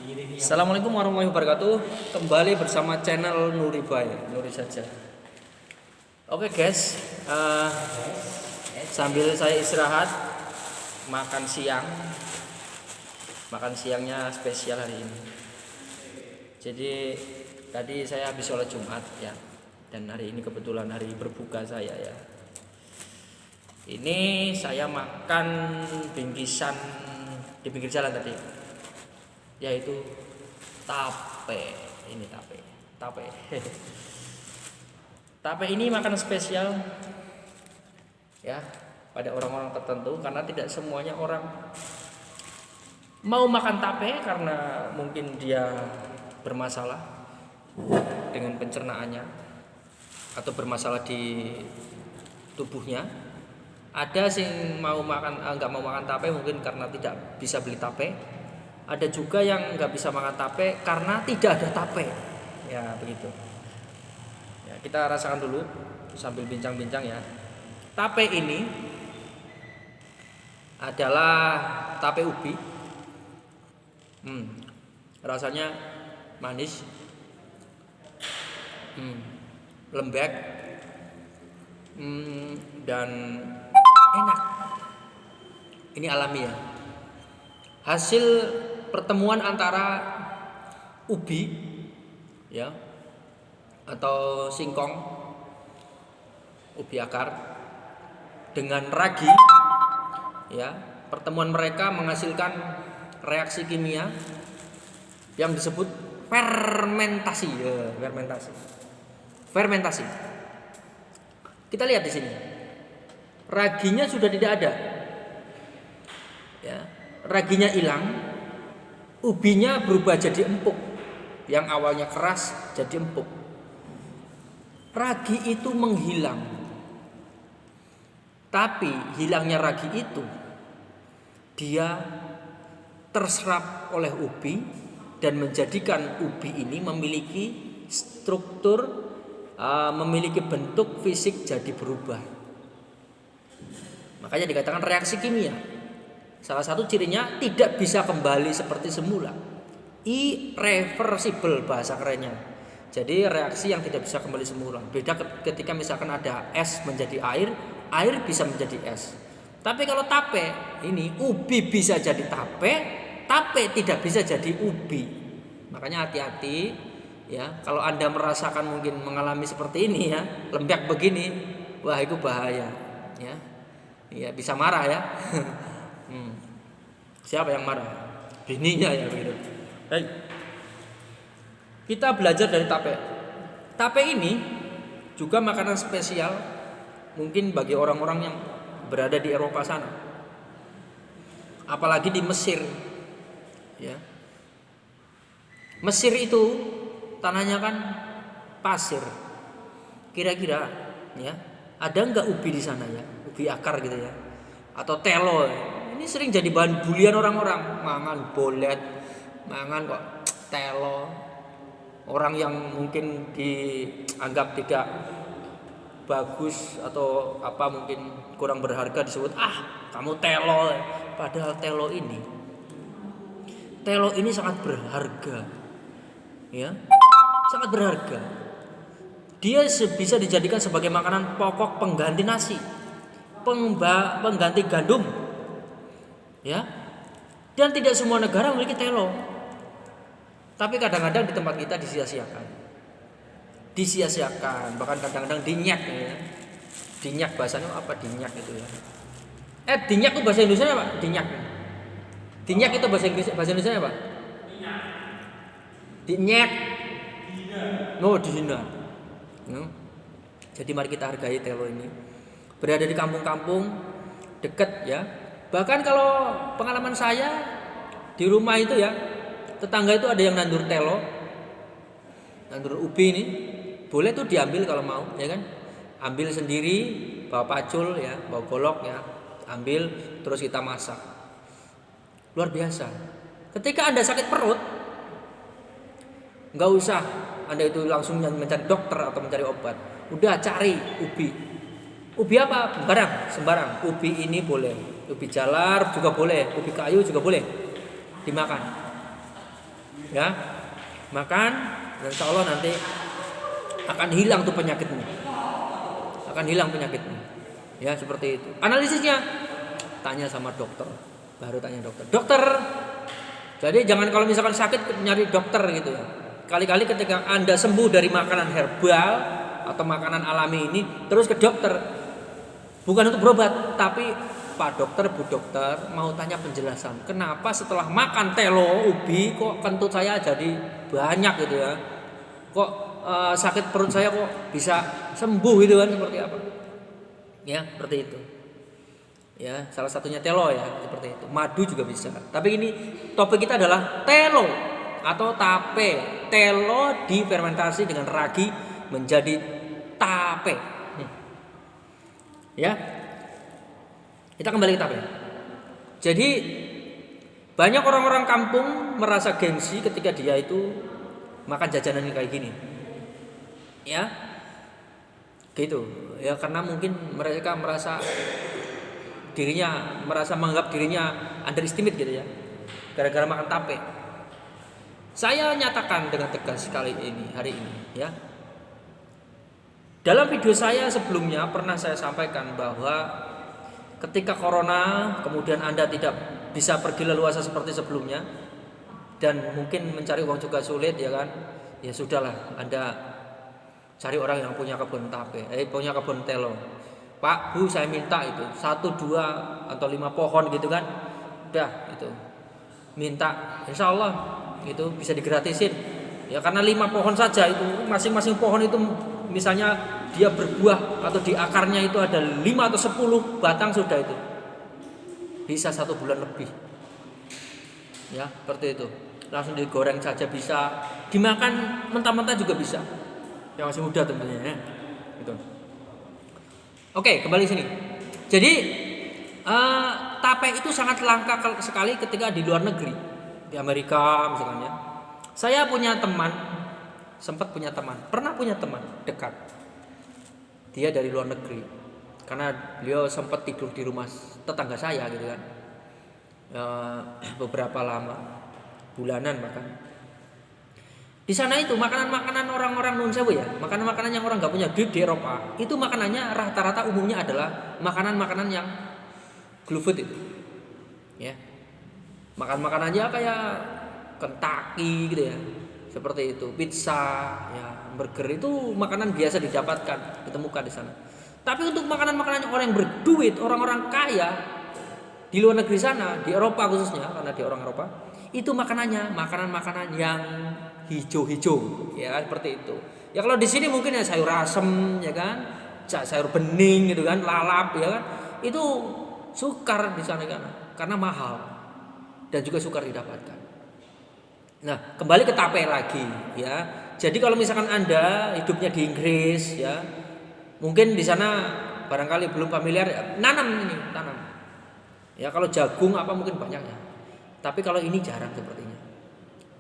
Assalamualaikum warahmatullahi wabarakatuh. Kembali bersama channel Nuri saja. Oke guys, sambil saya istirahat makan siang. Makan siangnya spesial hari ini. Jadi tadi saya habis sholat Jumat ya, dan hari ini kebetulan hari berbuka saya ya. Ini saya makan bingkisan di pinggir jalan tadi, yaitu tape. Ini tape tape ini makanan spesial ya pada orang-orang tertentu, karena tidak semuanya orang mau makan tape karena mungkin dia bermasalah dengan pencernaannya atau bermasalah di tubuhnya. Ada sing mau makan nggak mau makan tape mungkin karena tidak bisa beli tape. Ada juga yang nggak bisa makan tape karena tidak ada tape. Ya begitu. Ya, kita rasakan dulu sambil bincang-bincang ya. Tape ini adalah tape ubi. Rasanya manis, lembek, dan enak. Ini alami ya. Hasil pertemuan antara ubi ya atau singkong, ubi akar, dengan ragi ya. Pertemuan mereka menghasilkan reaksi kimia yang disebut fermentasi ya, fermentasi. Kita lihat di sini. Raginya sudah tidak ada. Ya, raginya hilang, ubinya berubah jadi empuk. Yang awalnya keras jadi empuk. Ragi itu menghilang. Tapi hilangnya ragi itu dia terserap oleh ubi dan menjadikan ubi ini memiliki struktur, memiliki bentuk fisik jadi berubah. Makanya dikatakan reaksi kimia. Salah satu cirinya tidak bisa kembali seperti semula. Irreversible bahasa kerennya. Jadi reaksi yang tidak bisa kembali semula. Beda ketika misalkan ada es menjadi air, air bisa menjadi es. Tapi kalau tape ini, ubi bisa jadi tape, tape tidak bisa jadi ubi. Makanya hati-hati ya, kalau Anda merasakan mungkin mengalami seperti ini ya, lembek begini, wah itu bahaya ya. Ya bisa marah ya. Siapa yang marah? Bininya ya begitu. Baik. Kita belajar dari tape. Tape ini juga makanan spesial mungkin bagi orang-orang yang berada di Eropa sana. Apalagi di Mesir. Ya. Mesir itu tanahnya kan pasir. Kira-kira ya, ada enggak ubi di sana ya? Ubi akar gitu ya, atau telo. Ini sering jadi bahan bulian orang-orang. Mangan bolet, mangan kok telo. Orang yang mungkin dianggap tidak bagus atau apa mungkin kurang berharga disebut kamu telo. Padahal telo ini sangat berharga. Ya. Sangat berharga. Dia bisa dijadikan sebagai makanan pokok pengganti nasi, pengganti gandum, ya. Dan tidak semua negara memiliki telo. Tapi kadang-kadang di tempat kita disia-siakan, bahkan kadang-kadang dinyak, ya. Dinyak bahasanya apa? Dinyak itu ya. Dinyak itu bahasa Indonesia apa? Dinyak. Dinyak itu bahasa Indonesia apa? Dinyak. No, dihina. Jadi mari kita hargai telo ini. Berada di kampung-kampung dekat ya. Bahkan kalau pengalaman saya di rumah itu ya, tetangga itu ada yang nandur telo, nandur ubi ini. Boleh tuh diambil kalau mau, ya kan? Ambil sendiri, bawa pacul ya, bawa golok ya, ambil terus kita masak. Luar biasa. Ketika Anda sakit perut, nggak usah Anda itu langsung mencari dokter atau mencari obat. Udah cari ubi. Ubi apa? Sembarang. Ubi ini boleh. Ubi jalar juga boleh. Ubi kayu juga boleh dimakan. Ya, makan dan insya Allah nanti akan hilang tuh penyakitmu. Akan hilang penyakitmu. Ya, seperti itu. Analisisnya tanya sama dokter. Baru tanya dokter. Dokter. Jadi jangan kalau misalkan sakit nyari dokter gitu ya. Kali-kali ketika Anda sembuh dari makanan herbal atau makanan alami ini terus ke dokter. Bukan untuk berobat, tapi Pak dokter, Bu dokter, mau tanya penjelasan. Kenapa setelah makan telo ubi kok kentut saya jadi banyak gitu ya? Kok sakit perut saya kok bisa sembuh gitu kan, seperti apa? Ya, seperti itu. Ya, salah satunya telo ya, seperti itu. Madu juga bisa. Tapi ini topik kita adalah telo atau tape. Telo difermentasi dengan ragi menjadi tape. Ya. Kita kembali ke tape. Jadi banyak orang-orang kampung merasa gengsi ketika dia itu makan jajanan yang kayak gini. Ya. Gitu. Ya karena mungkin mereka merasa menganggap dirinya underestimate gitu ya. Gara-gara makan tape. Saya nyatakan dengan tegas hari ini ya. Dalam video saya sebelumnya pernah saya sampaikan bahwa ketika corona kemudian Anda tidak bisa pergi leluasa seperti sebelumnya dan mungkin mencari uang juga sulit ya kan. Ya sudahlah, Anda cari orang yang punya kebun tape, punya kebun telo. Pak, Bu, saya minta itu 1, 2 atau 5 pohon gitu kan. Udah itu. Minta, insya Allah itu bisa digratisin. Ya karena 5 pohon saja itu masing-masing pohon itu misalnya dia berbuah atau di akarnya itu ada 5 atau 10 batang sudah itu. Bisa 1 bulan lebih. Ya, seperti itu. Langsung digoreng saja bisa, dimakan mentah-mentah juga bisa. Yang masih muda tentunya ya. Gitu. Oke, kembali sini. Jadi tape itu sangat langka sekali ketika di luar negeri, di Amerika misalnya. Saya pernah punya teman dekat. Dia dari luar negeri, karena beliau sempat tidur di rumah tetangga saya gitu kan, beberapa lama, bulanan bahkan. Di sana itu makanan-makanan orang-orang non sewu ya, makanan-makanan yang orang nggak punya duit di Eropa, itu makanannya rata-rata umumnya adalah makanan-makanan yang glue food itu, ya, makanannya kayak Kentucky gitu ya, seperti itu, pizza, ya, burger itu makanan biasa ditemukan di sana. Tapi untuk makanan-makanan orang yang berduit, orang-orang kaya di luar negeri sana, di Eropa khususnya, karena dia orang Eropa, itu makanannya makanan-makanan yang hijau-hijau, ya seperti itu. Ya kalau di sini mungkin ya sayur asem, ya kan, sayur bening gitu kan, lalap, ya kan, itu sukar di sana kan, karena mahal dan juga sukar didapatkan. Nah, kembali ke tape lagi ya. Jadi kalau misalkan Anda hidupnya di Inggris ya, mungkin di sana barangkali belum familiar, tanam. Ya kalau jagung apa mungkin banyaknya. Tapi kalau ini jarang sepertinya.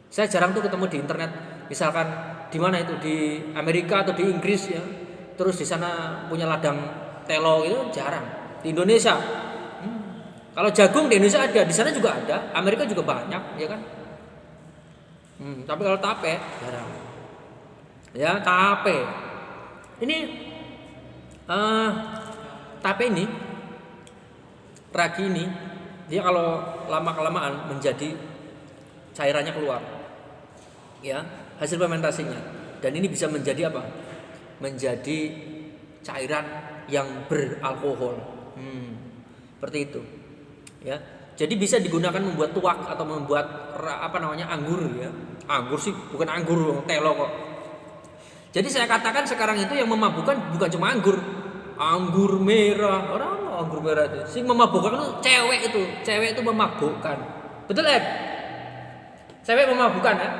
Saya jarang tuh ketemu di internet, misalkan di mana itu di Amerika atau di Inggris ya. Terus di sana punya ladang telo itu jarang. Di Indonesia. Kalau jagung di Indonesia ada, di sana juga ada, Amerika juga banyak, ya kan? Tapi kalau tape jarang. Ya tape. Ini tape ini, ragi ini, dia kalau lama kelamaan menjadi cairannya keluar. Ya, hasil fermentasinya. Dan ini bisa menjadi apa? Menjadi cairan yang beralkohol. Seperti itu. Ya. Jadi bisa digunakan membuat tuak atau membuat anggur ya. Anggur sih bukan anggur, telo kok. Jadi saya katakan sekarang itu yang memabukkan bukan cuma anggur. Anggur merah, orang anggur merah itu. Sing memabukkan itu cewek itu memabukkan. Betul ya? Cewek memabukkan ya?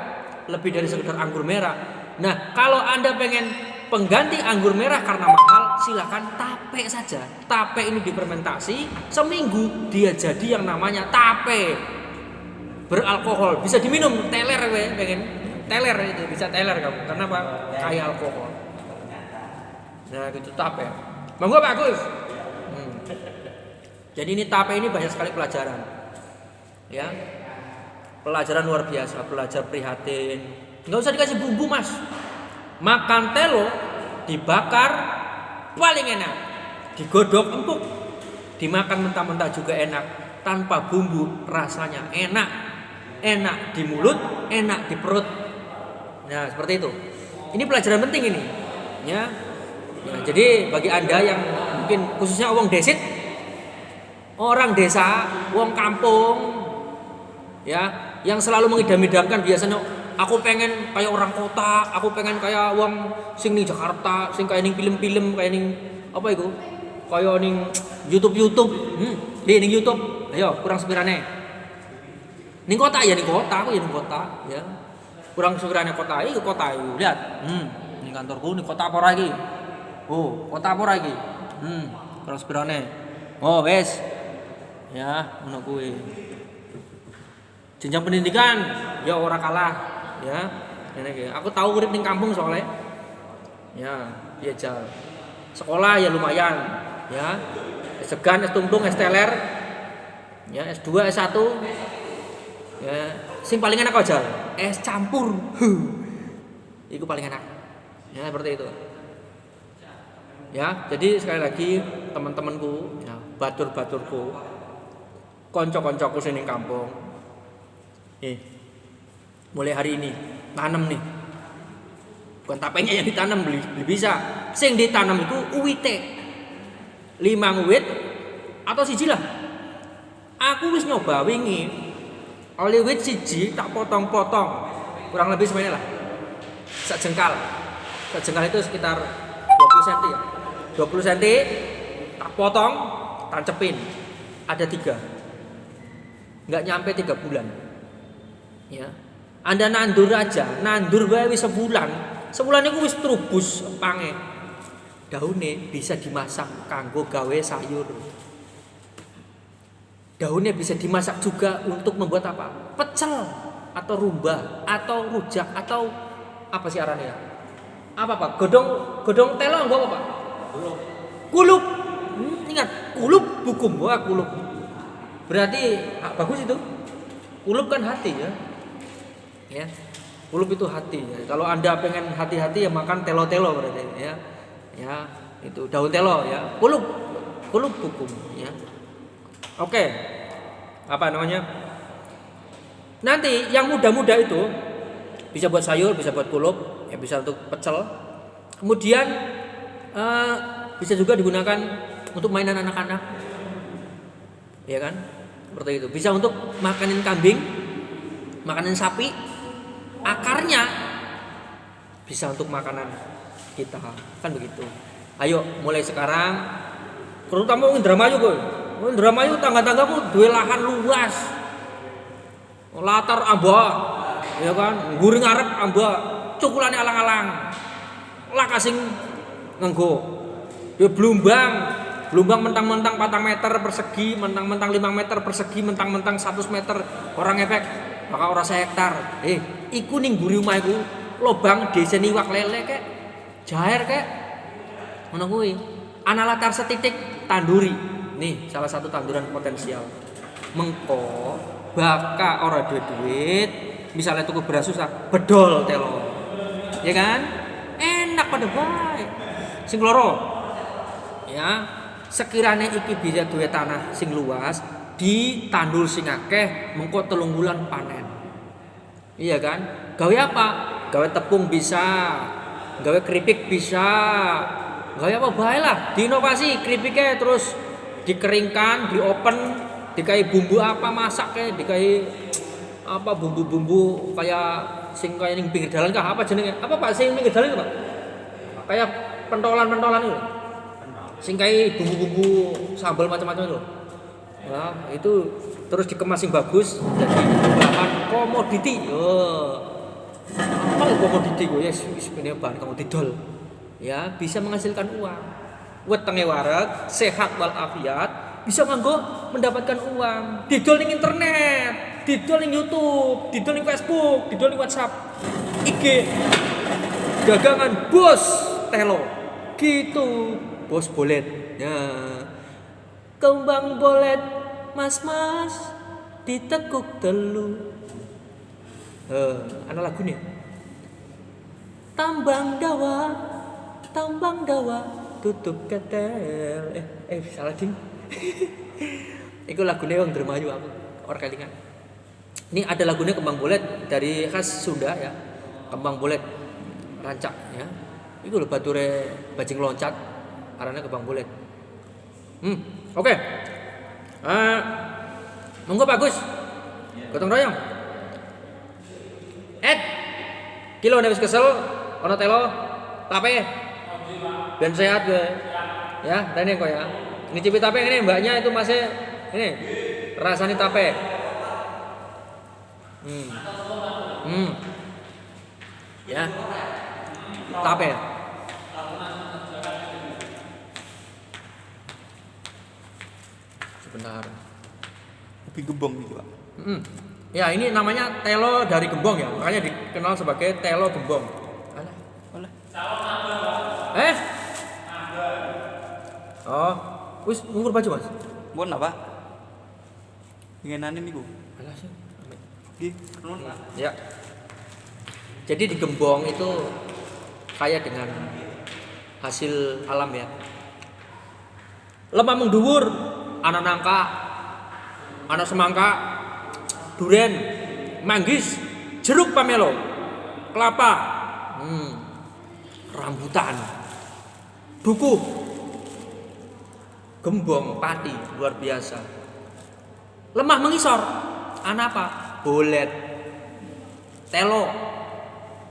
Lebih dari sekedar anggur merah. Nah, kalau Anda pengen pengganti anggur merah karena mahal, silakan tape saja. Tape ini difermentasi seminggu, dia jadi yang namanya tape beralkohol, bisa diminum, teler pengen teler itu bisa teler kamu, karena apa? Kaya alkohol. Nah itu tape, monggo bagus. Jadi ini tape ini banyak sekali pelajaran, ya. Pelajaran luar biasa, belajar prihatin. Nggak usah dikasih bumbu mas. Makan telo dibakar paling enak, digodok empuk, dimakan mentah-mentah juga enak, tanpa bumbu rasanya enak, enak di mulut, enak di perut. Nah seperti itu. Ini pelajaran penting ini, ya. Nah, jadi bagi anda yang mungkin khususnya wong desit, orang desa, wong kampung, ya, yang selalu mengidam-idamkan biasanya aku pengen kayak orang kota, aku pengen kayak wong sing ning Jakarta, sing kayak ning film-film, kayak ning apa itu? Kayak ning YouTube. Di ning YouTube. Ayo, kurang sepirane. Ning kota ya ning kota, aku ya ning kota, ya. Kurang sepirane kota iki kota iki. Lihat. Ning kantorku ning kota apa ora iki? Oh, kota apa ora iki? Kurang sepirane. Oh, wes. Ya, ngono kuwi. Jenjang pendidikan ya ora kalah, ya. Aku tahu urip ning kampung soalnya. Ya, biasa. Sekolah ya lumayan, ya. S3, S-tungtung, S-teler. Ya, S2, S1. Ya, sing paling enak aja. Es campur. Itu paling enak. Ya, seperti itu. Ya, jadi sekali lagi teman-temanku, ya, batur-baturku, konco-koncoku sing ning kampung. Mulai hari ini tanam nih. Bukan tapenya yang ditanam beli bisa. Sing ditanam itu uwite. 5 uwit atau siji lah. Aku wis nyoba wingi. Oleh wit siji tak potong-potong. Kurang lebih semuanya lah. Sak jengkal. Sak jengkal itu sekitar 20 cm ya. 20 cm tak potong, tancepin. Ada 3. Enggak nyampe 3 bulan. Ya. Anda nandur aja, nandur wae wis sebulan. Sebulan iku wis trubus pange. Daune bisa dimasak kanggo gawe sayur. Daunnya bisa dimasak juga untuk membuat apa? Pecel atau rumbah atau rujak atau apa sih arane ya? Apa Pak? Godong telo nggo apa Pak? Kulup. Ingat, kulup bukum. Wah, kulup. Berarti bagus itu. Kulup kan hati ya. Ya. Kulup itu hati ya. Kalau Anda pengen hati-hati ya makan telo-telo berarti ya. Ya, itu daun telo ya. Kulup bukum ya. Oke. Apa namanya? Nanti yang muda-muda itu bisa buat sayur, bisa buat kulup, ya bisa untuk pecel. Kemudian bisa juga digunakan untuk mainan anak-anak. Ya kan? Seperti itu. Bisa untuk makanin kambing, makanin sapi. Akarnya bisa untuk makanan kita. Kan begitu. Ayo mulai sekarang terutama Indramayu kowe. Indramayu tangga-tanggamu duwe lahan luas. Latar amba, ya kan? Nguri ngarep amba, cukulane alang-alang. Laka sing nganggo. Ya blumbang mentang-mentang 4 meter persegi, mentang-mentang 5 meter persegi, mentang-mentang 100 meter orang efek, maka ora 1 hektar. Iku ning mburi omahku, lobang deseni iwak lele kek, jaher kek. Ngono kuwi. Ana latar setitik tanduri. Nih, salah satu tanduran potensial. Mengko baka ora duit, misalnya tuku beras susah, bedol telo. Ya kan? Enak pada bae. Sing loro. Ya, sekiranya iki bisa duwe tanah sing luas, ditandur sing akeh, mengko 3 bulan panen. Iya kan? Gawe apa? Gawe tepung bisa, gawe keripik bisa, gawe apa bae lah. Diinovasi keripiknya terus dikeringkan, diopen, dikai bumbu apa masak kayak dikai apa bumbu-bumbu kayak sing kayak ning pinggir dalan kah apa jenenge? Apa Pak sing pinggir dalan Pak? Kayak pentolan-pentolan itu. Sing kayak bumbu-bumbu sambal macam-macam itu. Nah, itu terus dikemas sing bagus jadi bahan komoditi. Apa komoditi gue ya sebenarnya bahan komodidol. Ya, bisa menghasilkan uang. Wetenge wareg, sehat walafiat, bisa nganggo mendapatkan uang. Didol ning internet, didol ning YouTube, didol ning Facebook, didol ning WhatsApp, IG. Dagangan bos telo. Gitu, bos bolet. Ya. Kembang bolet, mas-mas ditekuk telu. Ana lagu nih. Tambang dawa, tutup ketel. Salah ding. Iku lagune wong Dermayu aku, ora kelingan. Ini ada lagunya Kembang Bolet dari khas Sunda ya. Kembang Bolet rancak ya. Iku lho bature bajing loncat, arane Kembang Bolet. Oke. Monggo bagus. Gotong royong. Kilo wis kesel, ono telo, tape. Ben sehat gue. Ya, rene kok ya. Ini cipi tape ini mbaknya itu masih ini rasanya tape. Ya. Tape. Sebentar. Kopi gembong gitu, Pak. Ya, ini namanya telo dari gembong ya. Makanya dikenal sebagai telo gembong. Oleh. Oh, wis ngukur baju, Mas. Bon apa? Ingenane niku. Alah sih. Nggih, nuwun, Pak. Ya. Jadi di gembong itu kaya dengan hasil alam ya. Lemah mung dhuwur, ana nangka, ana semangka, duren, manggis, jeruk pamelo, kelapa, rambutan, dukuh, gembong, pati, luar biasa. Lemah mengisor, ana apa? Bolet, telo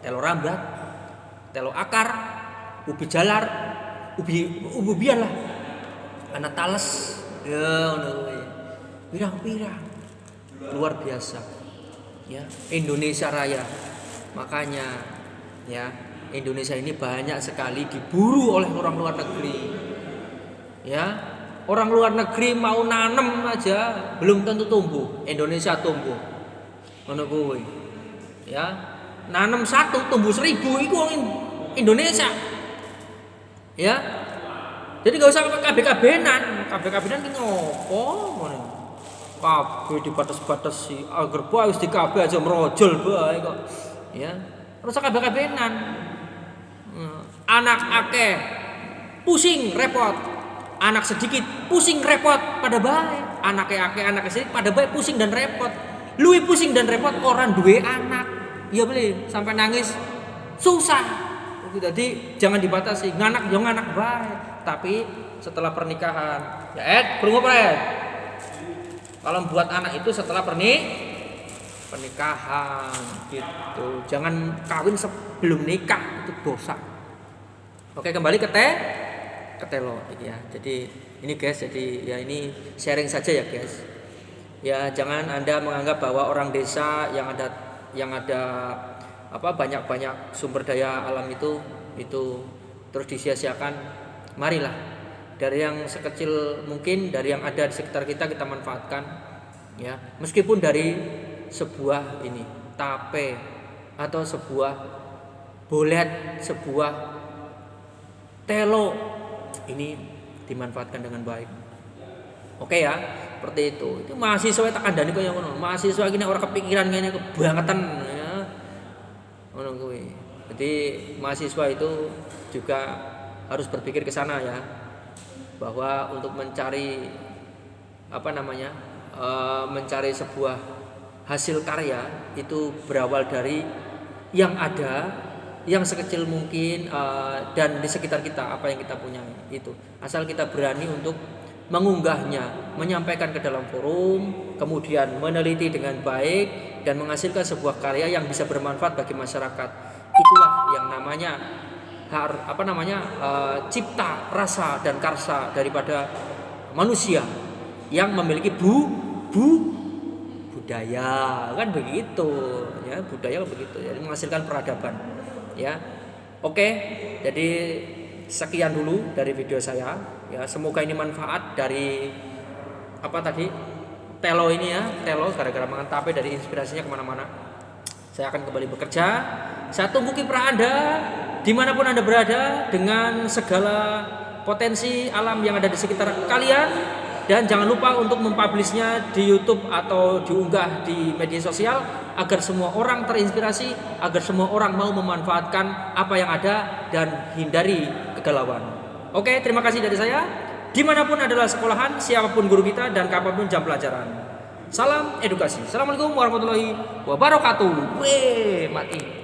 rambat, telo akar, ubi jalar, ubi-ubian lah, ana tales, ya ngono kuwi. Pirang-pirang. Luar biasa. Ya, Indonesia Raya. Makanya ya, Indonesia ini banyak sekali diburu oleh orang luar negeri. Ya, orang luar negeri mau nanem aja belum tentu tumbuh. Indonesia tumbuh. Ngono kuwi. Ya, nanem 1 tumbuh 1000 iku wong Indonesia. Ya. Jadi enggak usah kabeh-kabenan. Kabeh-kabenan ki ngopo ngono. Kabeh dibatas-batasi agar bae wis dikabeh aja merojol bae kok. Ya. Ora usah kabeh-kabenan. Anak akeh pusing repot. Anak sedikit pusing repot pada bae. Anake akeh anak sedikit pada bae pusing dan repot. Luwih pusing dan repot orang duwe anak. Iya beli sampai nangis susah. Jadi jangan dibatasi. Nganak yo nganak bae. Tapi setelah pernikahan. Ya krungu apa kalau buat anak itu setelah pernikahan gitu. Jangan kawin sebelum nikah, itu dosa. Oke, kembali ke telo ya. Jadi ini guys, jadi ya ini sharing saja ya guys. Ya jangan Anda menganggap bahwa orang desa yang ada banyak sumber daya alam itu terus disia-siakan. Marilah dari yang sekecil mungkin, dari yang ada di sekitar kita manfaatkan ya, meskipun dari sebuah ini tape atau sebuah bolet, sebuah telo ini dimanfaatkan dengan baik. Oke ya, seperti itu. Itu mahasiswa tak kandhani koyo ngono. Mahasiswa iki nek ora kepikiran ngene kebangetan ya. Ngono kuwi. Jadi mahasiswa itu juga harus berpikir ke sana ya. Bahwa untuk mencari mencari sebuah hasil karya itu berawal dari yang ada, yang sekecil mungkin dan di sekitar kita apa yang kita punya itu. Asal kita berani untuk mengunggahnya, menyampaikan ke dalam forum, kemudian meneliti dengan baik dan menghasilkan sebuah karya yang bisa bermanfaat bagi masyarakat. Itulah yang namanya cipta rasa dan karsa daripada manusia yang memiliki budaya kan begitu ya, budaya begitu jadi menghasilkan peradaban ya. Oke, jadi sekian dulu dari video saya ya, semoga ini manfaat dari telo ini ya, telo gara-gara makan tape dari inspirasinya kemana-mana. Saya akan kembali bekerja. Saya tunggu kiprah Anda dimanapun Anda berada dengan segala potensi alam yang ada di sekitar kalian. dan jangan lupa untuk mempublishnya di YouTube atau diunggah di media sosial agar semua orang terinspirasi, agar semua orang mau memanfaatkan apa yang ada dan hindari kegalauan. Oke, terima kasih dari saya. Dimanapun adalah sekolahan, siapapun guru kita dan kapanpun jam pelajaran. Salam edukasi. Assalamualaikum warahmatullahi wabarakatuh. Weh, mati.